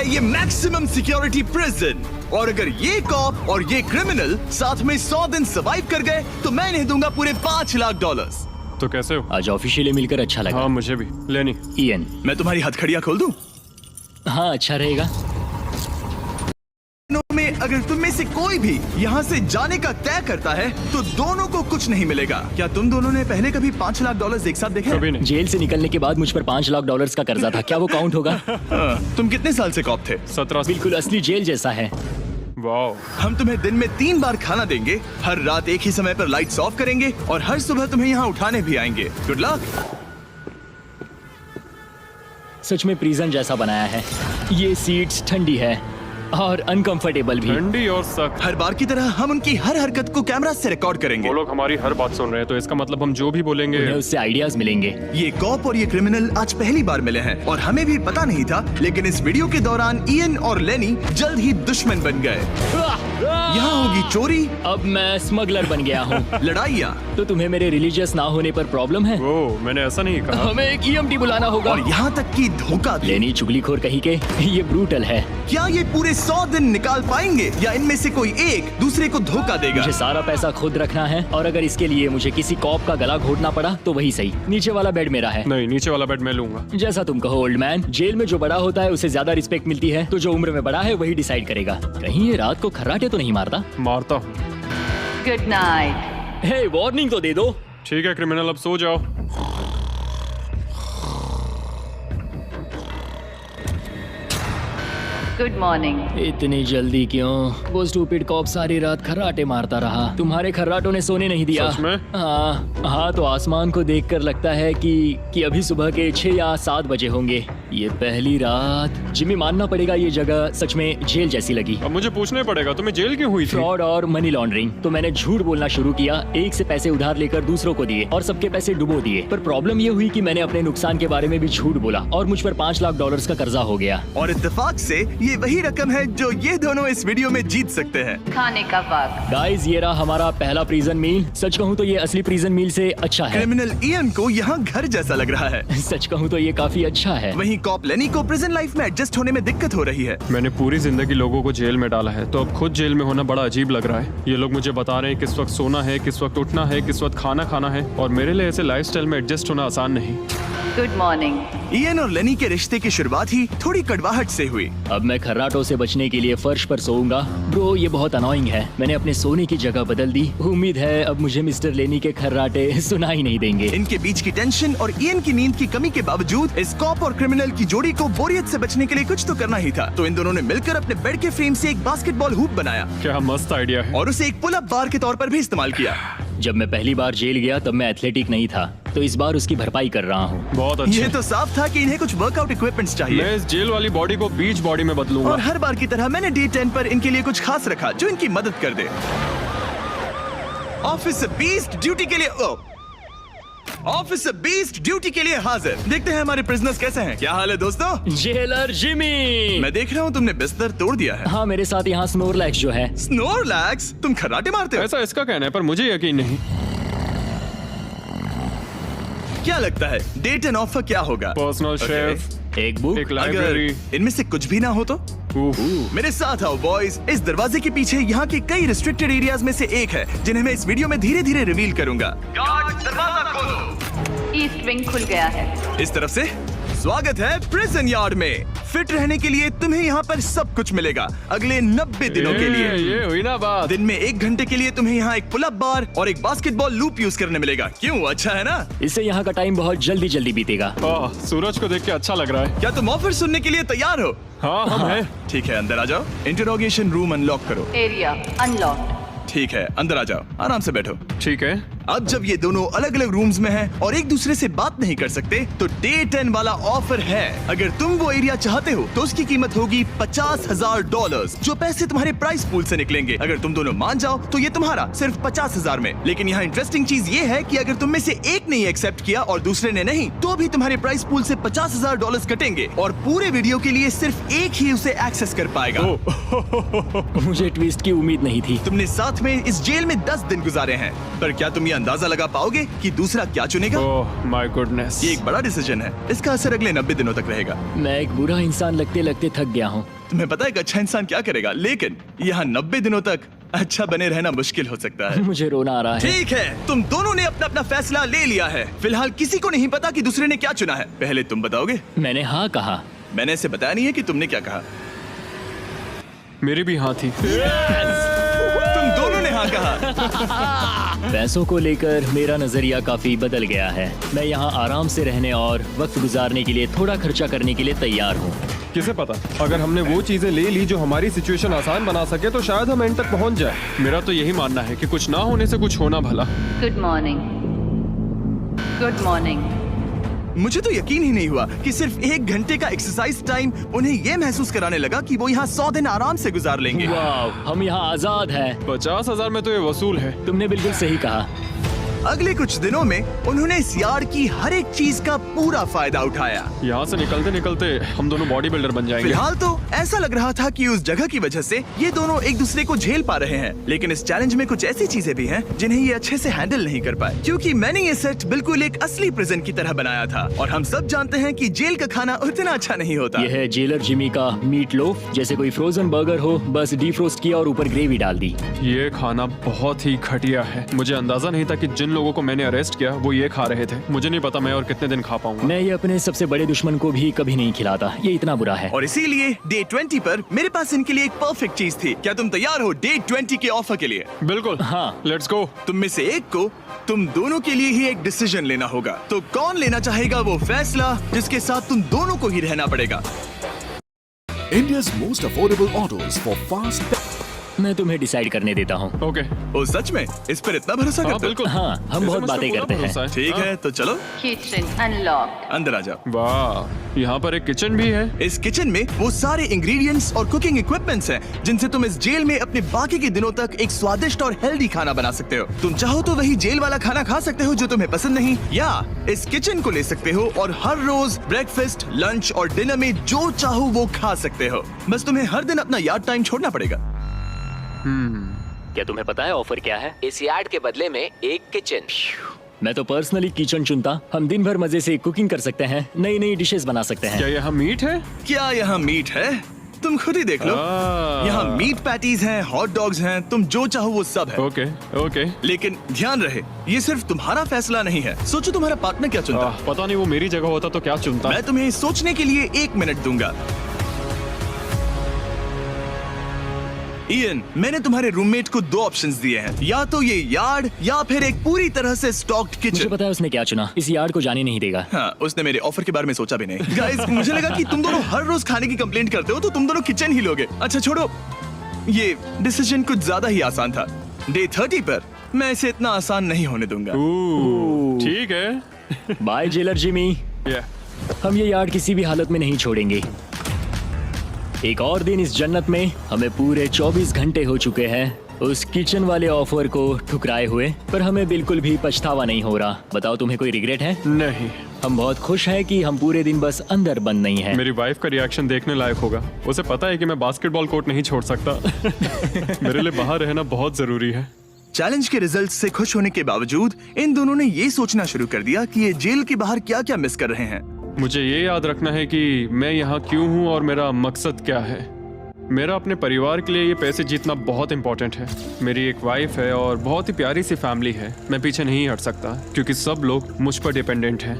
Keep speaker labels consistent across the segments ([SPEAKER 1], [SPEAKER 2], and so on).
[SPEAKER 1] है ये maximum security prison. और अगर ये कॉप और ये क्रिमिनल साथ में 100 दिन सर्वाइव कर गए तो मैं इन्हें दूंगा पूरे $5 लाख।
[SPEAKER 2] तो कैसे हो?
[SPEAKER 3] आज ऑफिशियली मिलकर अच्छा लगा।
[SPEAKER 2] हाँ मुझे भी। लेनी
[SPEAKER 3] इयन।
[SPEAKER 1] मैं तुम्हारी हथकड़ियां खोल दूं?
[SPEAKER 3] हाँ अच्छा रहेगा।
[SPEAKER 1] में अगर तुम में से कोई भी यहाँ से जाने का तय करता है तो दोनों को कुछ नहीं मिलेगा। क्या तुम दोनों ने पहले कभी $5 लाख एक साथ देखे?
[SPEAKER 2] कभी नहीं।
[SPEAKER 3] जेल से निकलने के बाद मुझ पर $5 लाख का कर्जा था, क्या वो काउंट होगा?
[SPEAKER 1] तुम कितने साल से कॉप थे?
[SPEAKER 2] 17।
[SPEAKER 3] बिल्कुल असली जेल जैसा है।
[SPEAKER 2] वाह।
[SPEAKER 1] हम तुम्हें दिन में 3 बार खाना देंगे, हर रात एक ही समय पर लाइट्स ऑफ करेंगे और हर सुबह तुम्हें यहाँ उठाने भी आएंगे। Good luck.
[SPEAKER 3] सच में प्रिजन जैसा बनाया है। ये सीट्स ठंडी है और अनकंफर्टेबल भी।
[SPEAKER 2] ठंडी और सख्त।
[SPEAKER 1] हर बार की तरह हम उनकी हर हरकत को कैमरा से रिकॉर्ड करेंगे।
[SPEAKER 2] वो लोग हमारी हर बात सुन रहे हैं तो इसका मतलब हम जो भी बोलेंगे
[SPEAKER 3] उन्हें उससे आइडियाज मिलेंगे।
[SPEAKER 1] ये कॉप और ये क्रिमिनल आज पहली बार मिले हैं और हमें भी पता नहीं था, लेकिन इस वीडियो के दौरान इयन और लेनी जल्द ही दुश्मन बन गए। यहाँ होगी चोरी,
[SPEAKER 3] अब मैं स्मगलर बन गया हूँ।
[SPEAKER 1] लड़ाइयाँ
[SPEAKER 3] तो तुम्हें मेरे रिलीजियस ना होने पर प्रॉब्लम है?
[SPEAKER 2] वो मैंने ऐसा नहीं कहा।
[SPEAKER 3] हमें एक EMT बुलाना होगा।
[SPEAKER 1] और यहाँ तक कि धोखा भी।
[SPEAKER 3] लेनी चुगलीखोर कहीं के, ये ब्रूटल है।
[SPEAKER 1] क्या ये पूरे 100 दिन निकाल पाएंगे या इनमें से कोई एक दूसरे को धोखा देगा?
[SPEAKER 3] मुझे सारा पैसा खुद रखना है और अगर इसके लिए मुझे किसी कॉप का गला घोटना पड़ा तो वही सही। नीचे वाला बेड मेरा है।
[SPEAKER 2] नहीं, नीचे वाला बेड मैं लूंगा।
[SPEAKER 3] जैसा तुम कहो ओल्ड मैन। जेल में जो बड़ा होता है उसे ज्यादा रिस्पेक्ट मिलती है, तो जो उम्र में बड़ा है वही डिसाइड करेगा। कहीं ये रात को खर्राटे तो नहीं मारता?
[SPEAKER 2] मारता हूँ।
[SPEAKER 4] Good night.
[SPEAKER 3] हे वार्निंग तो दे दो।
[SPEAKER 2] ठीक है क्रिमिनल, अब सो जाओ।
[SPEAKER 4] Good morning.
[SPEAKER 3] इतनी जल्दी क्यों? वो स्टूपिड कॉप सारी रात खर्राटे मारता रहा। तुम्हारे खर्राटों ने सोने नहीं दिया।
[SPEAKER 2] सच में?
[SPEAKER 3] हाँ तो आसमान को देखकर लगता है कि अभी सुबह के 6 या 7 बजे होंगे। ये पहली रात। जिमी मानना पड़ेगा ये जगह सच में जेल जैसी लगी।
[SPEAKER 2] अब मुझे पूछना ही पड़ेगा तुम्हें जेल क्यों हुई थी?
[SPEAKER 3] फ्रॉड और मनी लॉन्ड्रिंग। तो मैंने झूठ बोलना शुरू किया, एक से पैसे उधार लेकर दूसरों को दिए और सबके पैसे डुबो दिए। पर प्रॉब्लम ये हुई कि मैंने अपने नुकसान के बारे में भी झूठ बोला और मुझ पर $5 लाख का कर्जा हो गया।
[SPEAKER 1] और इत्तेफाक से ये वही रकम है जो ये दोनों इस वीडियो में जीत सकते हैं।
[SPEAKER 4] खाने का वक्त।
[SPEAKER 3] गाइस ये रहा हमारा पहला प्रिजन मील। सच कहूँ तो ये असली प्रिजन मील से अच्छा है।
[SPEAKER 1] क्रिमिनल इयन को यहाँ घर जैसा लग रहा है।
[SPEAKER 3] सच कहूँ तो ये काफी अच्छा है।
[SPEAKER 1] वहीं कॉप लेनी को प्रिजन लाइफ में एडजस्ट होने में दिक्कत हो रही है।
[SPEAKER 2] मैंने पूरी जिंदगी लोगों को जेल में डाला है तो अब खुद जेल में होना बड़ा अजीब लग रहा है। ये लोग मुझे बता रहे हैं किस वक्त सोना है, किस वक्त उठना है, किस वक्त खाना खाना है और मेरे लिए ऐसे लाइफस्टाइल में एडजस्ट होना आसान नहीं।
[SPEAKER 4] Good morning.
[SPEAKER 1] इयन और लेनी के रिश्ते की शुरुआत ही थोड़ी कड़वाहट से हुई।
[SPEAKER 3] अब मैं खर्राटों से बचने के लिए फर्श पर सोऊंगा। ब्रो ये बहुत अनोइंग है। मैंने अपने सोने की जगह बदल दी। उम्मीद है अब मुझे मिस्टर लेनी के खर्राटे सुनाई नहीं देंगे।
[SPEAKER 1] इनके बीच की टेंशन और इयन की नींद की कमी के बावजूद इस कॉप और क्रिमिनल की जोड़ी को बोरियत से बचने के लिए कुछ तो करना ही था। तो इन दोनों ने मिलकर अपने बेड के फ्रेम से एक बास्केटबॉल हूप बनाया
[SPEAKER 2] क्या मस्त आइडिया है।
[SPEAKER 1] और उसे एक पुल अप बार के तौर पर भी इस्तेमाल किया।
[SPEAKER 3] जब मैं पहली बार जेल गया तब मैं एथलेटिक नहीं था, तो इस बार उसकी भरपाई कर रहा हूँ।
[SPEAKER 2] बहुत अच्छा।
[SPEAKER 1] ये तो साफ था कि इन्हें कुछ वर्कआउट इक्विपमेंट्स चाहिए।
[SPEAKER 2] मैं इस जेल वाली बॉडी को बीच बॉडी में बदलूंगा।
[SPEAKER 1] और हर बार की तरह मैंने डे 10 पर इनके लिए कुछ खास रखा जो इनकी मदद कर दे। ऑफिसर बीस्ट ड्यूटी के लिए ऑफिसर बीस्ट ड्यूटी के लिए हाजिर। देखते हैं हमारे प्रिजनर्स कैसे हैं। क्या हाल है दोस्तों?
[SPEAKER 3] Jailer Jimmy.
[SPEAKER 1] मैं देख रहा हूँ तुमने बिस्तर तोड़ दिया है।
[SPEAKER 3] हाँ मेरे साथ यहाँ स्नोरलैक्स जो है।
[SPEAKER 1] स्नोरलैक्स? तुम खर्राटे मारते हो?
[SPEAKER 2] ऐसा इसका कहना है पर मुझे यकीन नहीं।
[SPEAKER 1] क्या लगता है डे 10 ऑफर क्या होगा?
[SPEAKER 2] Personal
[SPEAKER 1] Okay.
[SPEAKER 2] शेफ,
[SPEAKER 3] एक बुक।
[SPEAKER 2] एक लाइब्रेरी।
[SPEAKER 1] अगर इनमें से कुछ भी ना हो तो? मेरे साथ आओ बॉयज। इस दरवाजे के पीछे यहाँ के कई रिस्ट्रिक्टेड एरियाज में से एक है जिन्हें मैं इस वीडियो में धीरे धीरे रिवील करूंगा। गार्ड्स, दरवाजा खोलो।
[SPEAKER 4] ईस्ट विंग खुल गया है।
[SPEAKER 1] इस तरफ से स्वागत है प्रिजन यार्ड में। फिट रहने के लिए तुम्हें यहाँ पर सब कुछ मिलेगा अगले 90 दिनों के लिए।
[SPEAKER 2] ये हुई ना बात।
[SPEAKER 1] दिन में 1 घंटे के लिए तुम्हें यहाँ एक पुल अप बार और एक बास्केटबॉल लूप यूज करने मिलेगा। क्यों, अच्छा है ना?
[SPEAKER 3] इससे यहाँ का टाइम बहुत जल्दी जल्दी बीतेगा।
[SPEAKER 2] सूरज को देख के अच्छा लग रहा है।
[SPEAKER 1] क्या तुम ऑफर सुनने के लिए तैयार हो?
[SPEAKER 2] हाँ हम हैं।
[SPEAKER 1] ठीक है, अंदर आ जाओ। इंटरोगेशन रूम अनलॉक करो।
[SPEAKER 4] Area unlocked.
[SPEAKER 1] ठीक है, अंदर आ जाओ, आराम से बैठो।
[SPEAKER 2] ठीक है।
[SPEAKER 1] अब जब ये दोनों अलग अलग रूम्स में हैं और एक दूसरे से बात नहीं कर सकते तो डे 10 वाला ऑफर है। अगर तुम वो एरिया चाहते हो तो उसकी कीमत होगी $50,000 जो पैसे तुम्हारे प्राइस पूल से निकलेंगे। अगर तुम दोनों मान जाओ तो ये तुम्हारा सिर्फ 50,000 में। लेकिन यहाँ इंटरेस्टिंग चीज ये है कि अगर तुम में से एक ने एक्सेप्ट किया और दूसरे ने नहीं तो भी तुम्हारे प्राइस पूल से $50,000 कटेंगे और पूरे वीडियो के लिए सिर्फ एक ही उसे एक्सेस कर पाएगा।
[SPEAKER 3] मुझे ट्विस्ट की उम्मीद नहीं थी।
[SPEAKER 1] तुमने साथ में इस जेल में 10 दिन गुजारे हैं, पर क्या तुम अंदाजा लगा पाओगे कि दूसरा क्या चुनेगा?
[SPEAKER 2] Oh my goodness.
[SPEAKER 1] ये एक बड़ा डिसीजन है। इसका असर अगले 90 दिनों तक रहेगा।
[SPEAKER 3] मैं एक बुरा इंसान लगते लगते थक गया हूँ।
[SPEAKER 1] तुम्हें पता है एक अच्छा इंसान क्या करेगा, लेकिन यहाँ 90 दिनों तक अच्छा बने रहना मुश्किल हो सकता है।
[SPEAKER 3] मुझे रोना आ रहा है।
[SPEAKER 1] ठीक है, तुम दोनों ने अपना अपना फैसला ले लिया है। फिलहाल किसी को नहीं पता कि दूसरे ने क्या चुना है। पहले तुम बताओगे?
[SPEAKER 3] मैंने हाँ कहा।
[SPEAKER 1] मैंने इसे बताया नहीं है कि तुमने क्या कहा।
[SPEAKER 2] मेरी भी हाँ थी।
[SPEAKER 1] तुम दोनों ने हाँ कहा।
[SPEAKER 3] पैसों को लेकर मेरा नजरिया काफी बदल गया है। मैं यहाँ आराम से रहने और वक्त गुजारने के लिए थोड़ा खर्चा करने के लिए तैयार हूँ।
[SPEAKER 2] किसे पता, अगर हमने वो चीजें ले ली जो हमारी सिचुएशन आसान बना सके तो शायद हम एंड तक पहुंच जाए। मेरा तो यही मानना है कि कुछ ना होने से कुछ होना भला।
[SPEAKER 4] Good morning. Good morning.
[SPEAKER 1] मुझे तो यकीन ही नहीं हुआ कि सिर्फ 1 घंटे का एक्सरसाइज टाइम उन्हें ये महसूस कराने लगा कि वो यहाँ 100 दिन आराम से गुजार लेंगे।
[SPEAKER 3] वाह, हम यहाँ आजाद हैं।
[SPEAKER 2] 50,000 में तो ये वसूल है।
[SPEAKER 3] तुमने बिल्कुल सही कहा।
[SPEAKER 1] अगले कुछ दिनों में उन्होंने इस यार्ड की हर एक चीज का पूरा फायदा उठाया।
[SPEAKER 2] यहाँ से निकलते निकलते हम दोनों बॉडी बिल्डर बन जाएंगे।
[SPEAKER 1] फिलहाल तो ऐसा लग रहा था कि उस जगह की वजह से ये दोनों एक दूसरे को झेल पा रहे हैं, लेकिन इस चैलेंज में कुछ ऐसी चीजें भी हैं जिन्हें ये अच्छे से हैंडल नहीं कर पाए, क्योंकि मैंने ये सेट बिल्कुल एक असली प्रिजन की तरह बनाया था और हम सब जानते हैं कि जेल का खाना उतना अच्छा नहीं होता।
[SPEAKER 3] यह है जेलर जिमी का मीट लोफ, जैसे कोई फ्रोजन बर्गर हो, बस डीफ्रोस्ट किया और ऊपर ग्रेवी डाल दी।
[SPEAKER 2] ये खाना बहुत ही घटिया है। मुझे अंदाजा नहीं था कि जिन लोगों को मैंने अरेस्ट किया वो ये खा रहे थे। मुझे नहीं पता मैं और कितने दिन खा पाऊंगा।
[SPEAKER 3] मैं ये अपने सबसे बड़े दुश्मन को भी कभी नहीं खिलाता, ये इतना बुरा है।
[SPEAKER 1] और इसीलिए डे 20 पर मेरे पास इनके लिए एक परफेक्ट चीज थी। क्या तुम तैयार हो डे 20 के ऑफर के लिए?
[SPEAKER 2] बिल्कुल,
[SPEAKER 3] हाँ।
[SPEAKER 2] Let's go.
[SPEAKER 1] तुम में से एक को तुम दोनों के लिए ही एक डिसीजन लेना होगा। तो कौन लेना चाहेगा वो फैसला जिसके साथ तुम दोनों को ही रहना पड़ेगा?
[SPEAKER 5] India's most affordable autos for fast.
[SPEAKER 3] मैं तुम्हें डिसाइड करने देता हूँ।
[SPEAKER 2] ओके।
[SPEAKER 1] ओ सच में इस पर इतना भरोसा
[SPEAKER 2] हाँ
[SPEAKER 1] करते हो?
[SPEAKER 2] बिल्कुल।
[SPEAKER 3] हाँ, हम
[SPEAKER 2] इसे
[SPEAKER 3] बहुत
[SPEAKER 2] मुझ पे
[SPEAKER 3] बातें
[SPEAKER 2] पूरा
[SPEAKER 3] करते हैं।
[SPEAKER 2] भरोसा है।
[SPEAKER 1] ठीक है, तो चलो
[SPEAKER 4] किचन अनलॉक्ड।
[SPEAKER 1] अंदर आ जाओ।
[SPEAKER 2] वाह, यहाँ पर एक किचन भी है।
[SPEAKER 1] इस किचन में वो सारे इंग्रेडिएंट्स और कुकिंग इक्विपमेंट्स हैं जिनसे तुम इस जेल में अपने बाकी के दिनों तक एक स्वादिष्ट और हेल्दी खाना बना सकते हो। तुम चाहो तो वही जेल वाला खाना खा सकते हो जो तुम्हें पसंद नहीं, या इस किचन को ले सकते हो और हर रोज ब्रेकफास्ट, लंच और डिनर में जो चाहो वो खा सकते हो। बस तुम्हें हर दिन अपना यार्ड टाइम छोड़ना पड़ेगा।
[SPEAKER 3] क्या तुम्हें पता है ऑफर क्या है?
[SPEAKER 6] इस यार्ड के बदले में एक किचन।
[SPEAKER 3] मैं तो पर्सनली किचन चुनता। हम दिन भर मजे से कुकिंग कर सकते हैं, नई नई डिशेस बना सकते हैं।
[SPEAKER 2] क्या यहाँ मीट है?
[SPEAKER 1] क्या यहाँ मीट है? तुम खुद ही देख लो। यहाँ मीट पैटीज हैं, हॉट डॉग्स हैं, तुम जो चाहो वो सब है।
[SPEAKER 2] Okay okay.
[SPEAKER 1] लेकिन ध्यान रहे, ये सिर्फ तुम्हारा फैसला नहीं है। सोचो तुम्हारा पार्टनर क्या चुनता।
[SPEAKER 2] पता नहीं वो मेरी जगह होता तो क्या चुनता।
[SPEAKER 1] मैं तुम्हें सोचने के लिए 1 मिनट दूंगा। इयन, मैंने तुम्हारे रूममेट को 2 ऑप्शंस दिए हैं, या तो ये यार्ड या फिर एक पूरी तरह से स्टॉक्ड
[SPEAKER 3] मुझे
[SPEAKER 1] किचन।
[SPEAKER 3] पता है उसने क्या चुना। इस यार्ड को जाने नहीं देगा।
[SPEAKER 1] हाँ, उसने मेरे ऑफर के बारे में सोचा भी नहीं। गाइस, मुझे लगा कि तुम दोनों हर रोज खाने की कंप्लेंट करते हो तो तुम दोनों किचन ही लोगे। अच्छा छोड़ो, ये डिसीजन कुछ ज्यादा ही आसान था। डे 30 पर मैं इसे इतना आसान नहीं होने दूंगा।
[SPEAKER 2] ठीक है।
[SPEAKER 3] Bye jailer Jimmy. हम ये यार्ड किसी भी हालत में नहीं छोड़ेंगे। एक और दिन इस जन्नत में। हमें पूरे 24 घंटे हो चुके हैं उस किचन वाले ऑफर को ठुकराए हुए, पर हमें बिल्कुल भी पछतावा नहीं हो रहा। बताओ, तुम्हें कोई रिग्रेट है?
[SPEAKER 2] नहीं।
[SPEAKER 3] हम बहुत खुश हैं कि हम पूरे दिन बस अंदर बंद नहीं हैं।
[SPEAKER 2] मेरी वाइफ का रिएक्शन देखने लायक होगा। उसे पता है कि मैं बास्केटबॉल कोर्ट नहीं छोड़ सकता। मेरे लिए बाहर रहना बहुत जरूरी है।
[SPEAKER 1] चैलेंज के रिजल्ट से खुश होने के बावजूद इन दोनों ने ये सोचना शुरू कर दिया कि ये जेल के बाहर क्या क्या मिस कर रहे हैं।
[SPEAKER 2] मुझे ये याद रखना है कि मैं यहाँ क्यों हूँ और मेरा मकसद क्या है। मेरा अपने परिवार के लिए ये पैसे जीतना बहुत इंपॉर्टेंट है। मेरी एक वाइफ है और बहुत ही प्यारी सी फैमिली है। मैं पीछे नहीं हट सकता क्योंकि सब लोग मुझ पर डिपेंडेंट हैं।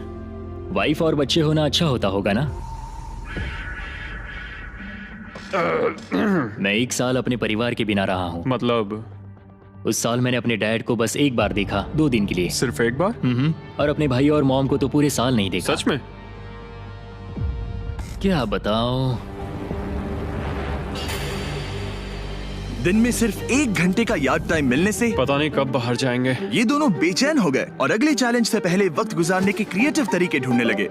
[SPEAKER 3] वाइफ और बच्चे होना अच्छा होता होगा ना? मैं 1 साल अपने परिवार के बिना रहा हूँ।
[SPEAKER 2] मतलब?
[SPEAKER 3] उस साल मैंने अपने डैड को बस 1 बार देखा, 2 दिन के लिए।
[SPEAKER 2] सिर्फ 1 बार?
[SPEAKER 3] और अपने भाई और मॉम को तो पूरे साल नहीं देखा।
[SPEAKER 2] सच में?
[SPEAKER 3] क्या बताओ।
[SPEAKER 1] दिन में सिर्फ 1 घंटे का यार्ड टाइम मिलने से
[SPEAKER 2] पता नहीं कब बाहर जाएंगे।
[SPEAKER 1] ये दोनों बेचैन हो गए और अगले चैलेंज से पहले वक्त गुजारने के क्रिएटिव तरीके ढूंढने लगे।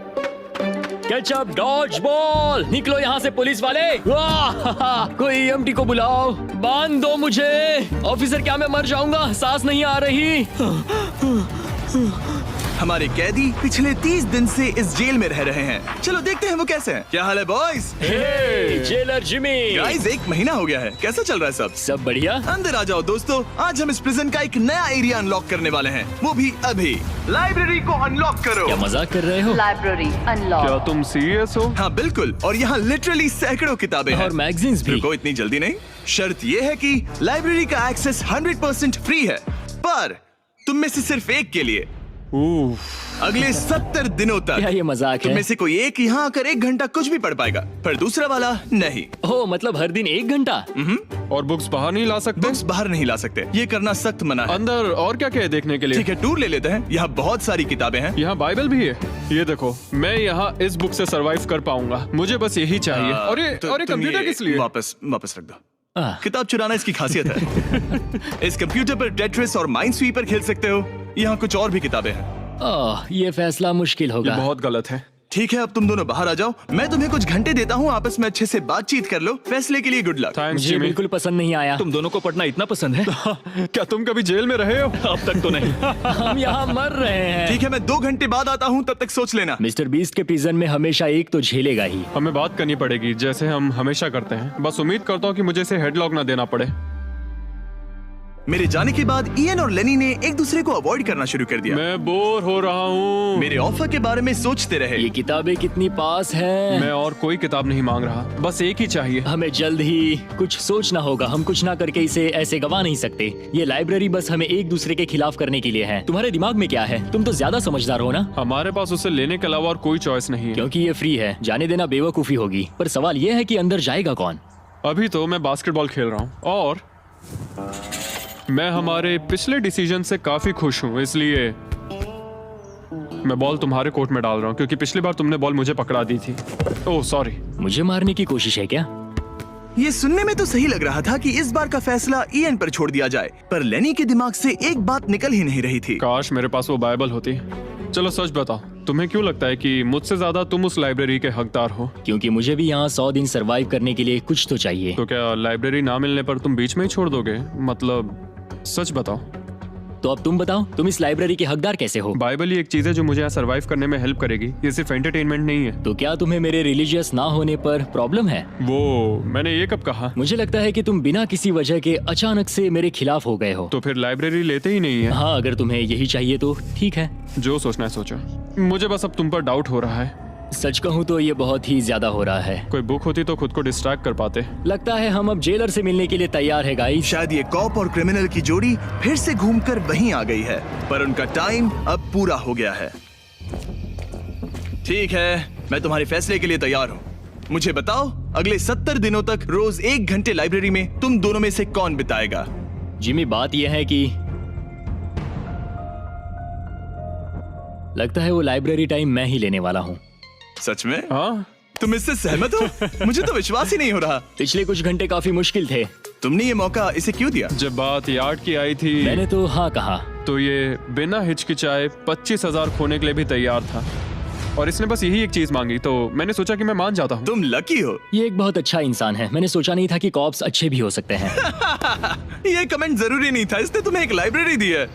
[SPEAKER 3] केचप डॉज बॉल, निकलो यहाँ से पुलिस वाले। वाह, कोई एमटी को बुलाओ, बांध दो मुझे। ऑफिसर, क्या मैं मर जाऊंगा? सांस नहीं आ रही।
[SPEAKER 1] हमारे कैदी पिछले 30 दिन से इस जेल में रह रहे हैं। चलो देखते हैं वो कैसे हैं। क्या हाल है बॉयज?
[SPEAKER 3] Jailer Jimmy.
[SPEAKER 1] गाइस 1 महीना हो गया है, कैसा चल रहा है सब?
[SPEAKER 3] सब बढ़िया।
[SPEAKER 1] अंदर आ जाओ दोस्तों, आज हम इस प्रिजन का एक नया एरिया अनलॉक करने वाले हैं, वो भी अभी। लाइब्रेरी को अनलॉक करो।
[SPEAKER 3] क्या मजाक कर रहे हो?
[SPEAKER 4] Library
[SPEAKER 2] क्या
[SPEAKER 4] unlocked.
[SPEAKER 2] तुम सीरियस हो?
[SPEAKER 1] हाँ बिल्कुल, और यहाँ लिटरली सैकड़ों किताबें हैं।
[SPEAKER 3] और मैगजीन्स भी।
[SPEAKER 1] रुको, इतनी जल्दी नहीं। शर्त ये है कि लाइब्रेरी का एक्सेस 100% फ्री है, पर तुम में से सिर्फ एक के लिए अगले 70 दिनों
[SPEAKER 3] क्या
[SPEAKER 1] तक
[SPEAKER 3] ये मजाक
[SPEAKER 1] तुम
[SPEAKER 3] है?
[SPEAKER 1] में से कोई एक यहाँ आकर 1 घंटा कुछ भी पढ़ पाएगा, पर दूसरा वाला नहीं।
[SPEAKER 3] ओह, मतलब हर दिन 1 घंटा?
[SPEAKER 2] और बुक्स बाहर नहीं ला सकते?
[SPEAKER 1] बुक्स बाहर नहीं ला सकते, ये करना सख्त मना है।
[SPEAKER 2] अंदर और क्या क्या है देखने के लिए?
[SPEAKER 1] ठीक है, टूर ले लेते हैं। यहाँ बहुत सारी किताबें हैं।
[SPEAKER 2] यहाँ बाइबल भी है। ये देखो, मैं यहाँ इस बुक से सरवाइव कर पाऊंगा, मुझे बस यही चाहिए। और ये
[SPEAKER 1] तुम
[SPEAKER 2] कंप्यूटर
[SPEAKER 1] ये
[SPEAKER 2] किस लिए?
[SPEAKER 1] वापस रख दो।
[SPEAKER 3] आह,
[SPEAKER 1] किताब चुराना इसकी खासियत है। इस कंप्यूटर पर टेट्रिस और माइंड स्वीपर खेल सकते हो। यहाँ कुछ और भी किताबें हैं।
[SPEAKER 3] ओह, ये फैसला मुश्किल
[SPEAKER 2] ये
[SPEAKER 3] होगा।
[SPEAKER 2] बहुत गलत है।
[SPEAKER 1] ठीक है, अब तुम दोनों बाहर आ जाओ, मैं तुम्हें कुछ घंटे देता हूँ, आपस में अच्छे से बातचीत कर लो। फैसले के लिए गुड लक।
[SPEAKER 2] थैंक्स
[SPEAKER 3] मुझे
[SPEAKER 2] जिमी।
[SPEAKER 3] बिल्कुल पसंद नहीं आया।
[SPEAKER 7] तुम दोनों को पढ़ना इतना पसंद है?
[SPEAKER 2] क्या तुम कभी जेल में रहे हो?
[SPEAKER 7] अब तक तो नहीं।
[SPEAKER 3] हम यहाँ मर रहे हैं।
[SPEAKER 1] ठीक है, मैं 2 घंटे बाद आता हूँ, तब तक सोच लेना।
[SPEAKER 3] मिस्टर बीस्ट के प्रिजन में हमेशा एक तो झेलेगा ही।
[SPEAKER 2] हमें बात करनी पड़ेगी, जैसे हम हमेशा करते हैं। बस उम्मीद करता हूँ कि मुझे इसे हेडलॉक ना देना पड़े।
[SPEAKER 1] मेरे जाने के बाद इयन और लेनी ने एक दूसरे को अवॉइड करना शुरू कर दिया।
[SPEAKER 2] मैं बोर हो रहा हूँ।
[SPEAKER 1] मेरे ऑफर के बारे में सोचते रहे।
[SPEAKER 3] ये किताबें कितनी पास हैं।
[SPEAKER 2] मैं और कोई किताब नहीं मांग रहा, बस एक ही चाहिए।
[SPEAKER 3] हमें जल्द ही कुछ सोचना होगा। हम कुछ ना करके इसे ऐसे गवा नहीं सकते। ये लाइब्रेरी बस हमें एक दूसरे के खिलाफ करने के लिए है। तुम्हारे दिमाग में क्या है? तुम तो ज्यादा समझदार हो ना।
[SPEAKER 2] हमारे पास उसे लेने के अलावा और कोई चॉइस नहीं है।
[SPEAKER 3] क्योंकि ये फ्री है, जाने देना बेवकूफी होगी। पर सवाल ये है कि अंदर जाएगा कौन?
[SPEAKER 2] अभी तो मैं बास्केटबॉल खेल रहा हूँ और मैं हमारे पिछले डिसीजन से काफी खुश हूँ, इसलिए मैं बॉल तुम्हारे कोर्ट में डाल रहा हूँ, क्योंकि पिछली बार तुमने बॉल मुझे पकड़ा दी थी। Oh sorry.
[SPEAKER 3] मुझे मारने की कोशिश है क्या?
[SPEAKER 1] ये सुनने में तो सही लग रहा था कि इस बार का फैसला इयन पर छोड़ दिया जाए, पर लेनी के दिमाग से एक बात निकल ही नहीं रही थी।
[SPEAKER 2] काश मेरे पास वो बाइबल होती। चलो सच बताओ, तुम्हें क्यों लगता है कि मुझसे ज्यादा तुम उस लाइब्रेरी के हकदार हो?
[SPEAKER 3] क्योंकि मुझे भी यहाँ 100 दिन सरवाइव करने के लिए कुछ तो चाहिए।
[SPEAKER 2] तो क्या लाइब्रेरी ना मिलने पर तुम बीच में ही छोड़ दोगे? मतलब सच बताओ।
[SPEAKER 3] तो अब तुम बताओ, तुम इस लाइब्रेरी के हकदार कैसे हो?
[SPEAKER 2] बाइबल ही एक चीज है जो मुझे यहाँ सरवाइव करने में हेल्प करेगी, ये सिर्फ एंटरटेनमेंट नहीं है।
[SPEAKER 3] तो क्या तुम्हें मेरे रिलीजियस ना होने पर प्रॉब्लम है?
[SPEAKER 2] वो मैंने ये कब कहा?
[SPEAKER 3] मुझे लगता है कि तुम बिना किसी वजह के अचानक से मेरे खिलाफ हो गए हो।
[SPEAKER 2] तो फिर लाइब्रेरी लेते ही नहीं है।
[SPEAKER 3] हाँ, अगर तुम्हें यही चाहिए तो ठीक है।
[SPEAKER 2] जो सोचना है सोचो, मुझे बस अब तुम पर डाउट हो रहा है।
[SPEAKER 3] सच कहूँ तो ये बहुत ही ज्यादा हो रहा है।
[SPEAKER 2] कोई बुक होती तो खुद को डिस्ट्रैक्ट कर पाते।
[SPEAKER 3] लगता है हम अब जेलर से मिलने के लिए तैयार है गाइस।
[SPEAKER 1] शायद ये कॉप और क्रिमिनल की जोड़ी फिर से घूमकर वहीं आ गई है, पर उनका टाइम अब पूरा हो गया है। ठीक है, मैं तुम्हारे फैसले के लिए तैयार हूँ। मुझे बताओ, अगले 70 दिनों तक रोज 1 घंटे लाइब्रेरी में तुम दोनों में से कौन बिताएगा?
[SPEAKER 3] जिमी, बात यह है कि लगता है वो लाइब्रेरी टाइम मैं ही लेने वाला हूँ।
[SPEAKER 1] सच में?
[SPEAKER 2] हाँ,
[SPEAKER 1] तुम इससे सहमत हो? मुझे तो विश्वास ही नहीं हो रहा।
[SPEAKER 3] पिछले कुछ घंटे काफी मुश्किल थे।
[SPEAKER 1] तुमने ये मौका इसे क्यों दिया?
[SPEAKER 2] जब बात यार्ड की आई थी
[SPEAKER 3] मैंने तो हाँ कहा।
[SPEAKER 2] तो ये बिना हिचकिचाए 25,000 खोने के लिए भी तैयार था, और इसने बस यही एक चीज मांगी, तो मैंने सोचा कि मैं मान जाता हूँ।
[SPEAKER 1] तुम लकी हो।
[SPEAKER 3] ये एक बहुत अच्छा इंसान है। मैंने सोचा नहीं था कि कॉप्स अच्छे भी हो सकते हैं।
[SPEAKER 1] ये कमेंट जरूरी नहीं था, इसने तुम्हें एक लाइब्रेरी दी है।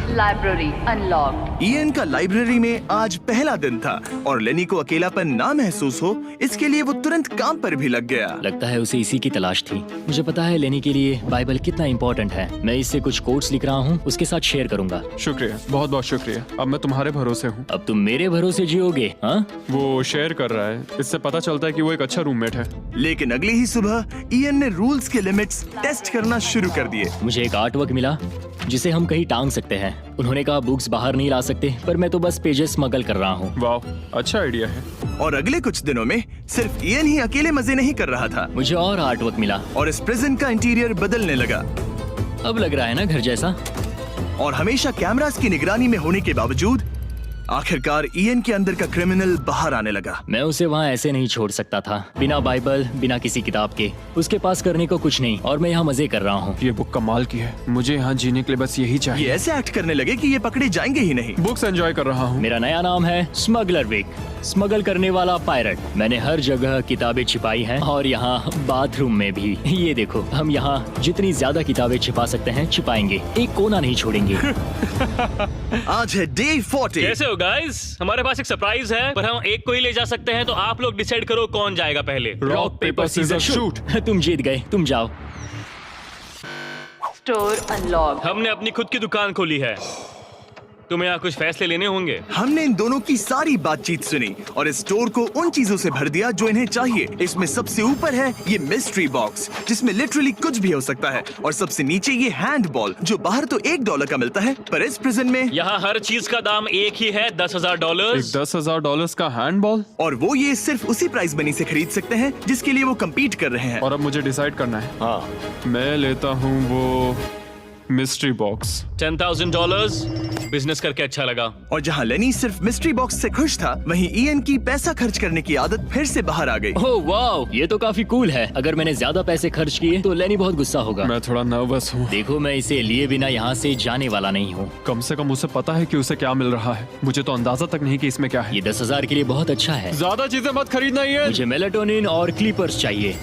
[SPEAKER 4] Library unlocked.
[SPEAKER 1] इयन का लाइब्रेरी में आज पहला दिन था, और लेनी को अकेलापन ना महसूस हो इसके लिए वो तुरंत काम पर भी लग गया।
[SPEAKER 3] लगता है उसे इसी की तलाश थी। मुझे पता है लेनी के लिए बाइबल कितना इम्पोर्टेंट है। मैं इससे कुछ कोट्स लिख रहा हूँ, उसके साथ शेयर करूंगा।
[SPEAKER 2] शुक्रिया, बहुत बहुत शुक्रिया। अब मैं तुम्हारे भरोसे हूँ।
[SPEAKER 3] अब तुम मेरे भरोसे जियोगे? हाँ,
[SPEAKER 2] वो शेयर कर रहा है, इससे पता चलता है कि वो एक अच्छा रूममेट है।
[SPEAKER 1] लेकिन अगली ही सुबह इयन ने रूल्स के लिमिट्स टेस्ट करना शुरू कर दिए।
[SPEAKER 3] मुझे एक आर्ट वर्क मिला जिसे हम कहीं टांग सकते हैं। उन्होंने कहा बुक्स बाहर नहीं ला सकते, पर मैं तो बस पेजेस स्मगल कर रहा हूँ।
[SPEAKER 2] वाह, अच्छा आइडिया है।
[SPEAKER 1] और अगले कुछ दिनों में सिर्फ इयन ही अकेले मजे नहीं कर रहा था,
[SPEAKER 3] मुझे और आर्ट वर्क मिला
[SPEAKER 1] और इस प्रिजन का इंटीरियर बदलने लगा।
[SPEAKER 3] अब लग रहा है ना घर जैसा।
[SPEAKER 1] और हमेशा कैमरास की निगरानी में होने के बावजूद आखिरकार इयन के अंदर का क्रिमिनल बाहर आने लगा।
[SPEAKER 3] मैं उसे वहाँ ऐसे नहीं छोड़ सकता था, बिना बाइबल, बिना किसी किताब के। उसके पास करने को कुछ नहीं, और मैं यहाँ मजे कर रहा हूँ।
[SPEAKER 2] ये बुक कमाल की है, मुझे यहाँ जीने के लिए बस यही
[SPEAKER 1] ये
[SPEAKER 2] चाहिए।
[SPEAKER 1] ऐसे एक्ट करने लगे कि ये पकड़े जाएंगे ही नहीं।
[SPEAKER 2] बुक्स एंजॉय कर रहा हूँ।
[SPEAKER 3] मेरा नया नाम है स्मगलर विक। स्मगल करने वाला पायरट। मैंने हर जगह किताबें छिपाई हैं और यहाँ बाथरूम में भी। ये देखो, हम यहाँ जितनी ज्यादा किताबें छिपा सकते हैं छिपाएंगे, एक कोना नहीं छोड़ेंगे।
[SPEAKER 1] आज है डे 40।
[SPEAKER 7] कैसे हो गाइस? हमारे पास एक सरप्राइज है, पर हम एक को ही ले जा सकते हैं, तो आप लोग डिसाइड करो कौन जाएगा पहले।
[SPEAKER 2] Rock paper scissor shoot.
[SPEAKER 3] तुम जीत गए, तुम जाओ।
[SPEAKER 4] Store unlocked.
[SPEAKER 7] हमने अपनी खुद की दुकान खोली है, तुम्हें यहाँ कुछ फैसले लेने होंगे।
[SPEAKER 1] हमने इन दोनों की सारी बातचीत सुनी और इस स्टोर को उन चीजों से भर दिया जो इन्हें चाहिए। इसमें सबसे ऊपर है ये मिस्ट्री बॉक्स, जिसमें लिटरली कुछ भी हो सकता है, और सबसे नीचे ये हैंड बॉल जो बाहर तो $1 का मिलता है, पर इस प्रिजन में
[SPEAKER 7] यहाँ हर चीज का दाम एक ही है, $10,000।
[SPEAKER 2] एक $10,000 का हैंडबॉल।
[SPEAKER 1] और वो ये सिर्फ उसी प्राइस मनी से खरीद सकते हैं जिसके लिए वो कम्पीट कर रहे हैं।
[SPEAKER 2] और अब मुझे डिसाइड करना है।
[SPEAKER 7] हाँ,
[SPEAKER 2] मैं लेता हूँ वो मिस्ट्री बॉक्स।
[SPEAKER 7] $10,000। बिजनेस करके अच्छा लगा।
[SPEAKER 1] और जहाँ लेनी सिर्फ मिस्ट्री बॉक्स से खुश था, वहीं ईएन की पैसा खर्च करने की आदत फिर से बाहर आ गई।
[SPEAKER 3] ओह वाओ, ये तो काफी कूल है। अगर मैंने ज्यादा पैसे खर्च किए तो लेनी बहुत गुस्सा होगा।
[SPEAKER 2] मैं थोड़ा नर्वस हूँ।
[SPEAKER 3] देखो, मैं इसे लिए बिना यहाँ से जाने वाला नहीं हूँ।
[SPEAKER 2] कम से कम उसे पता है कि उसे क्या मिल रहा है। मुझे तो अंदाजा तक नहीं कि इसमें क्या है।
[SPEAKER 3] ये 10,000 के लिए बहुत अच्छा है।
[SPEAKER 2] ज्यादा चीजें मत खरीदना ये।
[SPEAKER 3] मुझे मेलाटोनिन और क्लीपर्स चाहिए।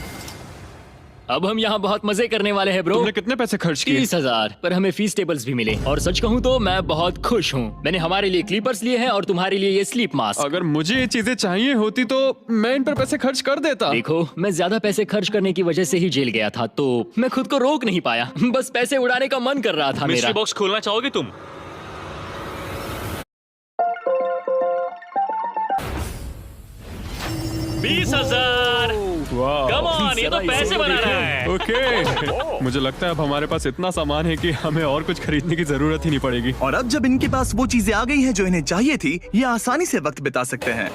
[SPEAKER 3] अब हम यहाँ बहुत मजे करने वाले हैं ब्रो।
[SPEAKER 2] तुमने कितने पैसे खर्च किए?
[SPEAKER 3] 30,000, पर हमें फीस टेबल्स भी मिले। और सच कहूँ तो मैं बहुत खुश हूँ। मैंने हमारे लिए क्लीपर्स लिए हैं और तुम्हारे लिए ये स्लीप मास्क।
[SPEAKER 2] अगर मुझे ये चीजें चाहिए होती तो मैं इन पर पैसे खर्च कर देता।
[SPEAKER 3] देखो, मैं ज्यादा पैसे खर्च करने की वजह से ही जेल गया था, तो मैं खुद को रोक नहीं पाया। बस पैसे उड़ाने का मन कर रहा था मेरा।
[SPEAKER 7] मिस्ट्री बॉक्स खोलना चाहोगे तुम? $20,000।
[SPEAKER 2] वाह।
[SPEAKER 7] कम ऑन, ये तो पैसे बना रहा है।
[SPEAKER 2] ओके। मुझे लगता है अब हमारे पास इतना सामान है कि हमें और कुछ खरीदने की जरूरत ही नहीं पड़ेगी।
[SPEAKER 1] और अब जब इनके पास वो चीजें आ गई हैं जो इन्हें चाहिए थी, ये आसानी से वक्त बिता सकते हैं।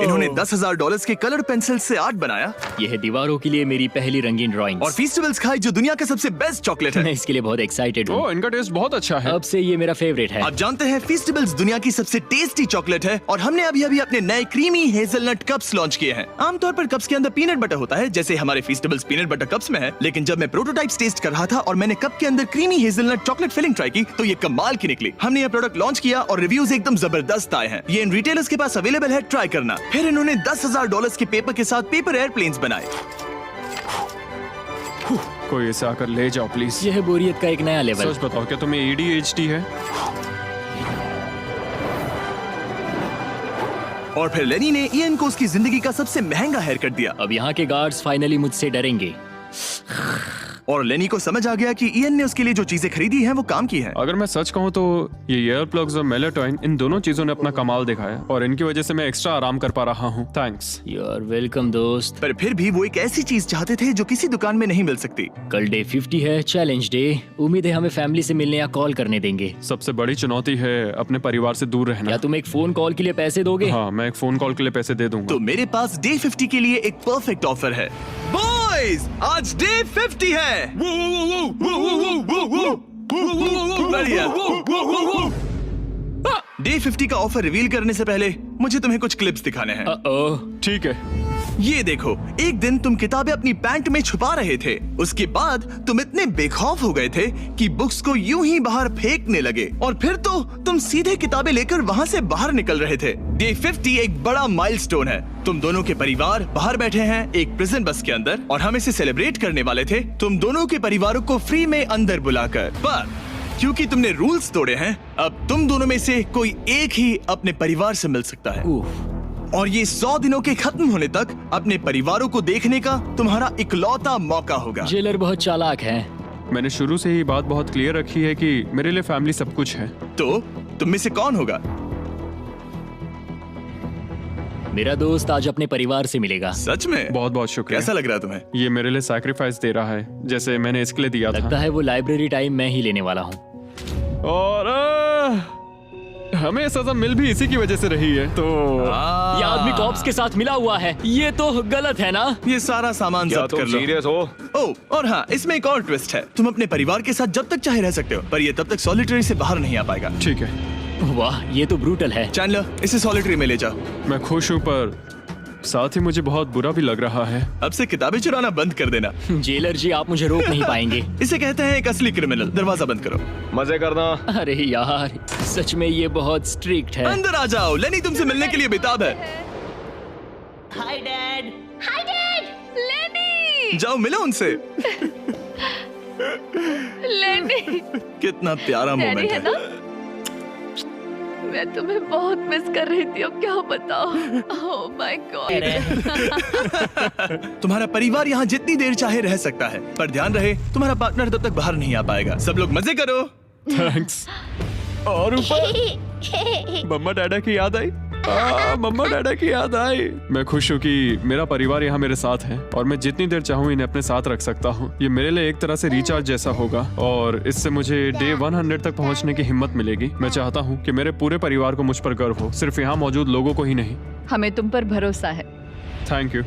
[SPEAKER 1] इन्होंने $10,000 के कलर पेंसिल से आर्ट बनाया
[SPEAKER 3] यह है दीवारों के लिए मेरी पहली रंगीन ड्राइंग।
[SPEAKER 1] और फेस्टिवल्स खाई जो दुनिया का सबसे बेस्ट चॉकलेट
[SPEAKER 3] मैं
[SPEAKER 1] है।
[SPEAKER 3] इसके लिए बहुत एक्साइटेड हूँ।
[SPEAKER 2] ओह, इनका टेस्ट बहुत अच्छा है।
[SPEAKER 3] अब से ये मेरा फेवरेट है।
[SPEAKER 1] आप जानते हैं फेस्टिवल्स दुनिया की सबसे टेस्टी चॉकलेट है, और हमने अभी अभी अपने नए क्रीमी हेजलनट कप्स लॉन्च किए हैं। आमतौर पर कप्स के अंदर पीनट बटर होता है, जैसे हमारे फेस्टिवल्स पीनट बटर कप्स में है, लेकिन जब मैं प्रोटोटाइप्स टेस्ट कर रहा था और मैंने कप के अंदर creamy hazelnut chocolate filling try की, तो ये कमाल की निकली। हमने ये प्रोडक्ट लॉन्च किया और रिव्यूज एकदम जबरदस्त आए हैं। ये इन रिटेलर्स के पास अवेलेबल है, ट्राई करना। फिर इन्होंने $10,000 के पेपर के साथ पेपर एयरप्लेन्स बनाए।
[SPEAKER 2] कोई इसे आकर ले जाओ प्लीज।
[SPEAKER 3] यह है बोरियत का एक नया लेवल।
[SPEAKER 2] सच बताओ, क्या तुम्हें ADHD है?
[SPEAKER 1] और फिर लेनी ने ईएन को उसकी जिंदगी का सबसे महंगा हेयर कट दिया।
[SPEAKER 3] अब यहाँ के गार्ड्स फाइनली मुझसे डरेंगे।
[SPEAKER 1] और लेनी को समझ आ गया कि ईएन ने उसके लिए जो चीजें खरीदी हैं वो काम की हैं।
[SPEAKER 2] अगर मैं सच कहूँ तो ये ईयर प्लग्स और मेलाटोनिन, इन दोनों चीजों ने अपना कमाल दिखाया और इनकी वजह से मैं एक्स्ट्रा आराम कर पा रहा हूँ। थैंक्स।
[SPEAKER 3] यू आर वेलकम दोस्त।
[SPEAKER 1] पर फिर भी वो एक ऐसी चीज चाहते थे जो किसी दुकान में नहीं मिल सकती।
[SPEAKER 3] कल डे 50 है, चैलेंज डे। उम्मीद है हमें फैमिली से मिलने या कॉल करने देंगे।
[SPEAKER 2] सबसे बड़ी चुनौती है अपने परिवार से दूर रहना।
[SPEAKER 3] क्या तुम एक फोन कॉल के लिए पैसे दोगे?
[SPEAKER 2] हाँ, मैं एक फोन कॉल के लिए पैसे दे दूंगा।
[SPEAKER 1] तो मेरे पास डे 50 के लिए एक परफेक्ट ऑफर है। बॉयज, आज डे 50 है। बढ़िया। डे 50 का ऑफर रिवील करने से पहले मुझे तुम्हें कुछ क्लिप्स दिखाने हैं।
[SPEAKER 3] ओह,
[SPEAKER 2] ठीक है।
[SPEAKER 1] ये देखो, एक दिन तुम किताबें अपनी पैंट में छुपा रहे थे। उसके बाद तुम इतने बेखौफ हो गए थे कि बुक्स को यूं ही बाहर फेंकने लगे, और फिर तो तुम सीधे किताबें लेकर वहां से बाहर निकल रहे थे। डे 50 एक बड़ा माइलस्टोन है। तुम दोनों के परिवार बाहर बैठे हैं एक प्रिजन बस के अंदर, और हम इसे सेलिब्रेट करने वाले थे तुम दोनों के परिवारों को फ्री में अंदर बुलाकर। पर क्योंकि तुमने रूल्स तोड़े हैं, अब तुम दोनों में से कोई एक ही अपने परिवार से मिल सकता है। और ये 100 दिनों के खत्म होने तक अपने परिवारों को देखने का तुम्हारा इकलौता मौका होगा।
[SPEAKER 3] जेलर बहुत चालाक है।
[SPEAKER 2] मैंने शुरू से ही बात बहुत क्लियर रखी है कि मेरे लिए फैमिली सब कुछ है।
[SPEAKER 1] तो तुम में से कौन होगा?
[SPEAKER 3] मेरा दोस्त आज अपने परिवार से मिलेगा।
[SPEAKER 1] सच में?
[SPEAKER 2] बहुत बहुत शुक्रिया।
[SPEAKER 1] कैसा लग रहा है तुम्हें?
[SPEAKER 2] ये मेरे लिए सैक्रिफाइस दे रहा है, जैसे मैंने इसके लिए दिया
[SPEAKER 3] लगता
[SPEAKER 2] था।
[SPEAKER 3] है वो लाइब्रेरी टाइम मैं ही लेने वाला हूँ।
[SPEAKER 2] और हमें सजा मिल भी इसी की वजह से रही है। तो
[SPEAKER 3] ये आदमी कॉप्स के साथ मिला हुआ है। ये तो गलत है ना?
[SPEAKER 1] ये सारा सामान जब्त कर लो।
[SPEAKER 7] सीरियस हो?
[SPEAKER 1] ओह, और हाँ, इसमें एक और ट्विस्ट है। तुम अपने परिवार के साथ जब तक चाहे रह सकते हो, पर ये तब तक सॉलिटरी से बाहर नहीं आ पाएगा।
[SPEAKER 2] ठीक है।
[SPEAKER 3] वाह, ये तो ब्रूटल है।
[SPEAKER 1] चैंडलर, इसे सॉलिटरी में ले जाओ।
[SPEAKER 2] मैं खुश हूँ, पर साथ ही मुझे बहुत बुरा भी लग रहा है।
[SPEAKER 1] अब से किताबें चुराना बंद कर देना।
[SPEAKER 3] जेलर जी, आप मुझे रोक नहीं पाएंगे।
[SPEAKER 1] इसे कहते हैं एक असली क्रिमिनल। दरवाजा बंद करो।
[SPEAKER 2] मजे करना।
[SPEAKER 3] अरे यार, सच में ये बहुत स्ट्रिक्ट है।
[SPEAKER 1] अंदर आ जाओ, लेनी तुमसे मिलने के लिए बेताब है।
[SPEAKER 8] Hi dad.
[SPEAKER 4] लेनी
[SPEAKER 1] जाओ मिलो उनसे।
[SPEAKER 4] लेनी
[SPEAKER 1] कितना प्यारा
[SPEAKER 4] डैडी
[SPEAKER 1] मोमेंट
[SPEAKER 4] है
[SPEAKER 1] है।
[SPEAKER 4] ना? मैं तुम्हें बहुत मिस कर रही थी, अब क्या बताओ। Oh my God.
[SPEAKER 1] तुम्हारा परिवार यहाँ जितनी देर चाहे रह सकता है, पर ध्यान रहे तुम्हारा पार्टनर तब तक बाहर नहीं आ पाएगा। सब लोग मजे करो।
[SPEAKER 2] थैंक्स। और ऊपर मम्मा डैडा की याद आई। मम्मा डैडा की याद आई। मैं खुश हूँ कि मेरा परिवार यहाँ मेरे साथ है और मैं जितनी देर चाहूँ इन्हें अपने साथ रख सकता हूँ। ये मेरे लिए एक तरह से रिचार्ज जैसा होगा और इससे मुझे डे 100 तक पहुँचने की हिम्मत मिलेगी। मैं चाहता हूँ कि मेरे पूरे परिवार को मुझ पर गर्व हो, सिर्फ यहाँ मौजूद लोगों को ही नहीं।
[SPEAKER 4] हमें तुम पर भरोसा है।
[SPEAKER 2] Thank you.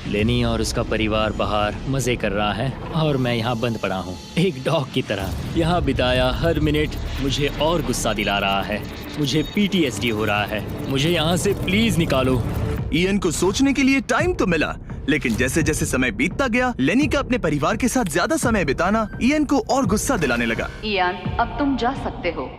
[SPEAKER 3] लेनी और उसका परिवार बाहर मजे कर रहा है और मैं यहाँ बंद पड़ा हूँ, एक डॉग की तरह। यहाँ बिताया हर मिनट मुझे और गुस्सा दिला रहा है। मुझे PTSD हो रहा है। मुझे यहाँ से प्लीज निकालो।
[SPEAKER 1] इयन को सोचने के लिए टाइम तो मिला, लेकिन जैसे जैसे समय बीतता गया, लेनी का अपने परिवार के साथ ज्यादा समय बिताना इयन को और गुस्सा दिलाने लगा।
[SPEAKER 4] इयान, अब तुम जा सकते हो।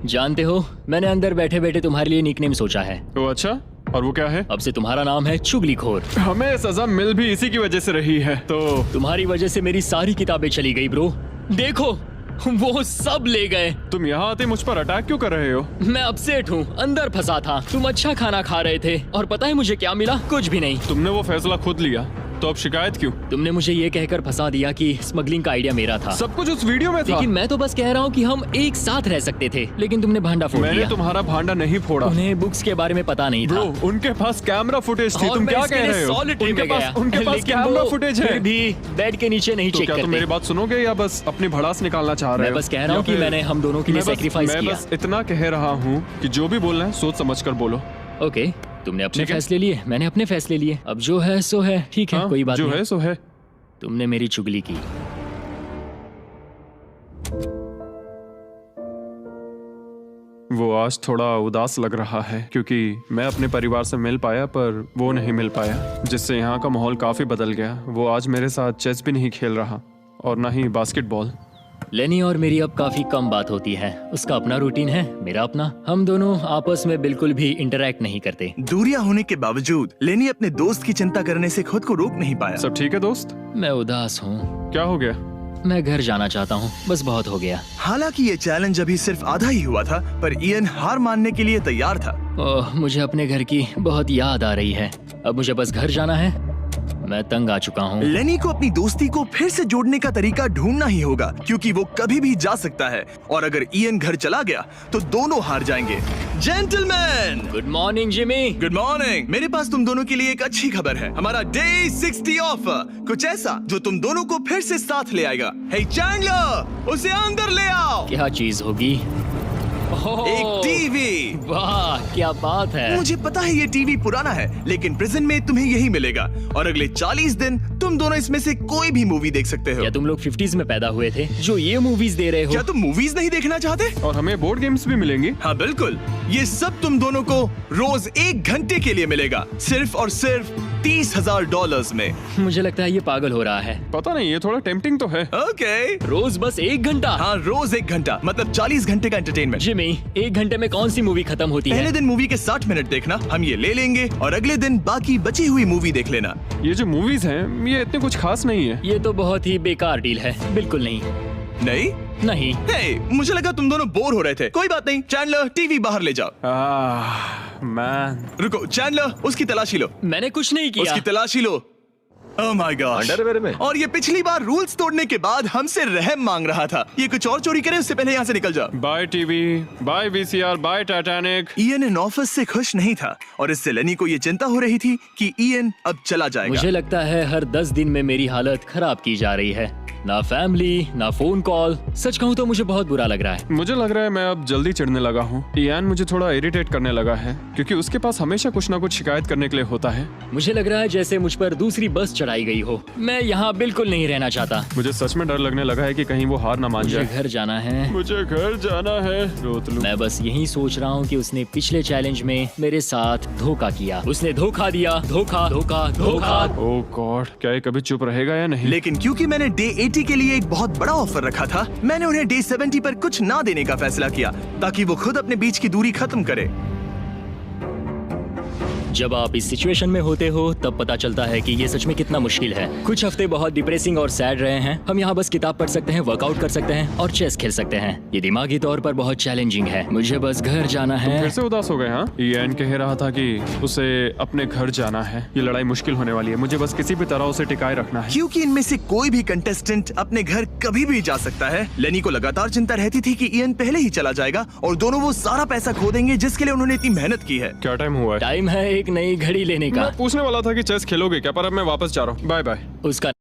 [SPEAKER 3] जानते हो, मैंने अंदर बैठे बैठे तुम्हारे लिए निकनेम सोचा है।
[SPEAKER 2] तो अच्छा, और वो क्या है?
[SPEAKER 3] अब से तुम्हारा नाम है चुगलीखोर।
[SPEAKER 2] हमें सजा मिल भी इसी की वजह से रही है। तो
[SPEAKER 3] तुम्हारी वजह से मेरी सारी किताबें चली गई ब्रो। देखो, वो सब ले गए।
[SPEAKER 2] तुम यहाँ आते मुझ पर अटैक क्यों कर रहे हो?
[SPEAKER 3] मैं अपसेट हूँ, अंदर फंसा था। तुम अच्छा खाना खा रहे थे और पता है मुझे क्या मिला? कुछ भी नहीं।
[SPEAKER 2] तुमने वो फैसला खुद लिया, तो अब शिकायत क्यों?
[SPEAKER 3] तुमने मुझे ये कहकर फंसा दिया कि स्मगलिंग का आइडिया मेरा था।
[SPEAKER 2] सब कुछ उस वीडियो में था।
[SPEAKER 3] लेकिन मैं तो बस कह रहा हूँ कि हम एक साथ रह सकते थे, लेकिन तुमने भांडा फोड़
[SPEAKER 2] मैंने
[SPEAKER 3] दिया।
[SPEAKER 2] तुम्हारा भांडा नहीं फोड़ा।
[SPEAKER 3] उन्हें बुक्स के बारे में पता नहीं था।
[SPEAKER 2] ब्रो, उनके पास कैमरा फुटेज थी।
[SPEAKER 3] और
[SPEAKER 2] तुम
[SPEAKER 3] मैं
[SPEAKER 2] क्या
[SPEAKER 3] इसके
[SPEAKER 2] कह
[SPEAKER 3] लिए
[SPEAKER 2] रहे हो?
[SPEAKER 3] solitary में गया।
[SPEAKER 2] उनके पास
[SPEAKER 3] लेकिन
[SPEAKER 2] कैमरा
[SPEAKER 3] वो
[SPEAKER 2] फुटेज है।
[SPEAKER 3] फिर भी बेड के नीचे नहीं
[SPEAKER 2] तो
[SPEAKER 3] चेक
[SPEAKER 2] क्या तुम
[SPEAKER 3] करते।
[SPEAKER 2] मेरी बात सुनोगे या बस अपनी भड़ास निकालना चाह रहे हो?
[SPEAKER 3] मैं बस कह रहा हूँ
[SPEAKER 2] या
[SPEAKER 3] कि
[SPEAKER 2] फिर-
[SPEAKER 3] मैंने हम दोनों के लिए
[SPEAKER 2] मैं बस-
[SPEAKER 3] sacrifice
[SPEAKER 2] मैं
[SPEAKER 3] किया।
[SPEAKER 2] बस इतना कह रहा हूँ कि जो भी बोलना है सोच समझ कर बोलो।
[SPEAKER 3] ओके, तुमने अपने
[SPEAKER 2] ठीक है।
[SPEAKER 3] फैसले लिए, मैंने अपने फैसले लिए। अब जो है सो है, ठीक है,
[SPEAKER 2] हाँ,
[SPEAKER 3] कोई बात
[SPEAKER 2] जो
[SPEAKER 3] नहीं।
[SPEAKER 2] है सो है।
[SPEAKER 3] तुमने मेरी चुगली की।
[SPEAKER 2] वो आज थोड़ा उदास लग रहा है क्योंकि मैं अपने परिवार से मिल पाया पर वो नहीं मिल पाया, जिससे यहाँ का माहौल काफी बदल गया। वो आज मेरे साथ चेस भी नहीं खेल रहा और ना ही बास्केटबॉल।
[SPEAKER 3] लेनी और मेरी अब काफी कम बात होती है। उसका अपना रूटीन है, मेरा अपना। हम दोनों आपस में बिल्कुल भी इंटरैक्ट नहीं करते।
[SPEAKER 1] दूरियां होने के बावजूद लेनी अपने दोस्त की चिंता करने से खुद को रोक नहीं पाया।
[SPEAKER 2] सब ठीक है दोस्त?
[SPEAKER 3] मैं उदास हूँ।
[SPEAKER 2] क्या हो गया?
[SPEAKER 3] मैं घर जाना चाहता हूँ, बस बहुत हो गया।
[SPEAKER 1] हालांकि ये चैलेंज अभी सिर्फ आधा ही हुआ था, पर इयन हार मानने के लिए तैयार था।
[SPEAKER 3] ओह, मुझे अपने घर की बहुत याद आ रही है। अब मुझे बस घर जाना है। मैं तंग आ चुका हूँ।
[SPEAKER 1] लेनी को अपनी दोस्ती को फिर से जोड़ने का तरीका ढूंढना ही होगा, क्योंकि वो कभी भी जा सकता है और अगर इयन घर चला गया तो दोनों हार जाएंगे। Gentleman,
[SPEAKER 3] good morning Jimmy.
[SPEAKER 1] Good morning. मेरे पास तुम दोनों के लिए एक अच्छी खबर है। हमारा डे 60 ऑफर, कुछ ऐसा जो तुम दोनों को फिर से साथ ले आएगा। हे चैंडलर, उसे अंदर ले आओ।
[SPEAKER 3] क्या चीज होगी? ओह,
[SPEAKER 1] एक टीवी।
[SPEAKER 3] वाह, क्या बात है।
[SPEAKER 1] मुझे पता है ये टीवी पुराना है, लेकिन प्रिजन में तुम्हें यही मिलेगा और अगले 40 दिन तुम दोनों इसमें से कोई भी मूवी देख सकते हो।
[SPEAKER 3] क्या तुम लोग 50s में पैदा हुए थे जो ये मूवीज दे रहे हो?
[SPEAKER 1] क्या तुम मूवीज नहीं देखना चाहते?
[SPEAKER 2] और हमें बोर्ड गेम्स भी मिलेंगी।
[SPEAKER 1] हाँ बिल्कुल, ये सब तुम दोनों को रोज 1 घंटे के लिए मिलेगा, सिर्फ और सिर्फ $30,000 में।
[SPEAKER 3] मुझे लगता है ये पागल हो रहा है।
[SPEAKER 2] पता नहीं, ये थोड़ा टेम्पटिंग तो है।
[SPEAKER 1] ओके,
[SPEAKER 3] रोज बस 1 घंटा?
[SPEAKER 1] हाँ रोज 1 घंटा, मतलब 40 घंटे का एंटरटेनमेंट।
[SPEAKER 3] जिमी, 1 घंटे में कौन सी मूवी खत्म होती
[SPEAKER 1] पहले
[SPEAKER 3] है?
[SPEAKER 1] दिन मूवी के 60 मिनट देखना, हम ये ले लेंगे और अगले दिन बाकी बची हुई मूवी देख लेना।
[SPEAKER 2] ये जो मूवीज हैं ये इतने कुछ खास नहीं है।
[SPEAKER 3] ये तो बहुत ही बेकार डील है। बिल्कुल नहीं।
[SPEAKER 1] नहीं
[SPEAKER 3] नहीं।
[SPEAKER 1] हे, मुझे लगा तुम दोनों बोर हो रहे थे। कोई बात नहीं, चैंडलर टीवी बाहर ले जाओ।
[SPEAKER 2] मैन,
[SPEAKER 1] रुको चैंडलर, उसकी तलाशी लो।
[SPEAKER 3] मैंने कुछ नहीं किया।
[SPEAKER 1] उसकी तलाशी लो। Oh my gosh.
[SPEAKER 6] अंडरवेयर में?
[SPEAKER 1] और ये पिछली बार रूल्स तोड़ने के बाद हमसे रहम मांग रहा था। ये कुछ और चोरी करे उससे पहले यहाँ से निकल जाओ।
[SPEAKER 2] Bye TV, bye VCR, bye Titanic.
[SPEAKER 1] Ian इन ऑफिस से खुश नहीं था और इससे लेनी को ये चिंता हो रही थी कि इयन अब चला जाएगा।
[SPEAKER 3] मुझे लगता है हर 10 दिन में मेरी हालत खराब की जा रही है। ना फैमिली, ना फोन कॉल। सच कहूँ तो मुझे बहुत बुरा लग रहा है।
[SPEAKER 2] मुझे लग रहा है मैं अब जल्दी चिढ़ने लगा हूँ। इयान मुझे थोड़ा इरिटेट करने लगा है क्योंकि उसके पास हमेशा कुछ ना कुछ शिकायत करने के लिए होता है।
[SPEAKER 3] मुझे लग रहा है जैसे मुझ पर दूसरी बस चढ़ाई गई हो। मैं यहाँ बिल्कुल नहीं रहना चाहता।
[SPEAKER 2] मुझे सच में डर लगने लगा है कि कहीं वो हार ना मान
[SPEAKER 3] मुझे
[SPEAKER 2] जाए।
[SPEAKER 3] घर जाना है।
[SPEAKER 2] मुझे घर जाना है। रोतलू।
[SPEAKER 3] मैं बस यही सोच रहा हूँ कि उसने पिछले चैलेंज में मेरे साथ धोखा किया। उसने धोखा दिया। धोखा धोखा धोखा।
[SPEAKER 2] ओह गॉड, क्या ये कभी चुप रहेगा या नहीं?
[SPEAKER 1] लेकिन क्योंकि मैंने डे 80 के लिए एक बहुत बड़ा ऑफर रखा था, मैंने उन्हें डे 70 पर कुछ ना देने का फैसला किया ताकि वो खुद अपने बीच की दूरी खत्म करे।
[SPEAKER 3] जब आप इस सिचुएशन में होते हो तब पता चलता है कि ये सच में कितना मुश्किल है। कुछ हफ्ते बहुत डिप्रेसिंग और सैड रहे हैं। हम यहाँ बस किताब पढ़ सकते हैं, वर्कआउट कर सकते हैं और चेस खेल सकते हैं। ये दिमागी तौर पर बहुत चैलेंजिंग है। मुझे बस घर जाना है।
[SPEAKER 2] फिर से उदास हो गए? हाँ, इयान कह रहा था कि उसे अपने घर जाना है। ये लड़ाई मुश्किल होने वाली है। मुझे बस किसी भी तरह उसे टिकाए रखना है।
[SPEAKER 1] क्योंकि इनमें से कोई भी कंटेस्टेंट अपने घर कभी भी जा सकता है। लेनी को लगातार चिंता रहती थी कि इयान पहले ही चला जाएगा और दोनों वो सारा पैसा खो देंगे जिसके लिए उन्होंने इतनी मेहनत की है।
[SPEAKER 2] क्या टाइम हुआ है?
[SPEAKER 3] टाइम है एक नई घड़ी लेने का।
[SPEAKER 2] मैं पूछने वाला था कि चेस खेलोगे क्या, पर अब मैं वापस जा रहा हूँ। Bye bye.
[SPEAKER 3] उसका